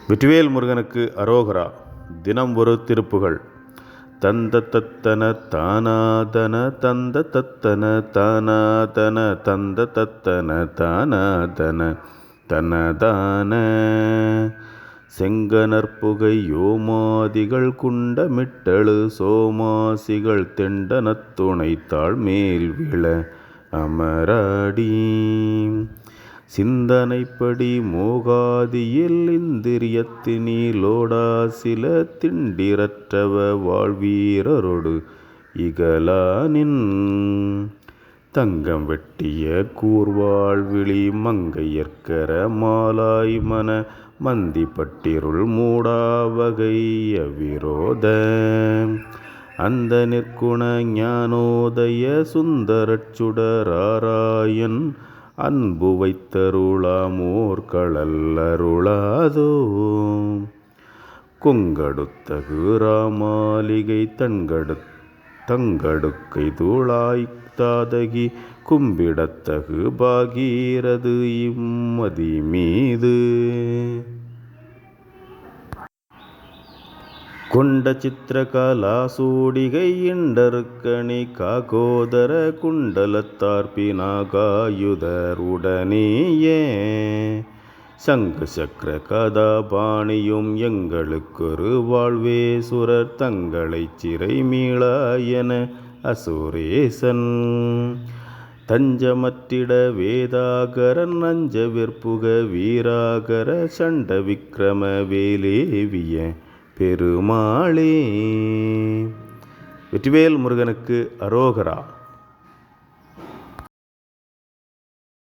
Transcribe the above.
வெற்றிவேல் முருகனுக்கு அரோகரா. தினம் ஒரு திருப்புகள். தந்த தத்தன தானாதன தந்த தத்தன தானாதன தந்த தத்தன தானாதன தனதான செங்கனற்புகை யோமாதிகள் குண்டமிட்டழு சோமாசிகள் தெண்டனத்துணை தாழ்மேல் விழ அமராடி சிந்தனைப்படி மோகாதியில் இந்திரியத்தினிலோடா சில திண்டிரற்றவ வாழ்வீரரொடு இகலானின் தங்கம் வெட்டிய கூர்வாழ்விழி மங்கையற்கர மாலாய் மன மந்தி பட்டிருள் மூடாவகைய விரோத அந்த நிற்குண ஞானோதய சுந்தரச்சுடராராயன் அன்பு வைத்தருளாமோர் களல்லருளாதோ கொங்கடுத்தகு ராமாலிகை தங்கடுக்கை தூளாய் தாதகி கும்பிடத்தகு பாகீரது இம்மதி மீது கொண்ட சித்திரகலாசூடிகை இண்டருக்கணி காகோதர குண்டலத்தார்பினாகாயுதர் உடனேயே சங்கு சக்கர கதாபாணியும் எங்களுக்கொரு வாழ்வேசுரர் தங்களை சிறை மீளாயன அசுரேசன் தஞ்சமற்றிட வேதாகரன் நஞ்ச விற்புக வீராகர சண்ட விக்ரம வேலேவிய பெருமாளே. வெற்றிவேல் முருகனுக்கு அரோகரா.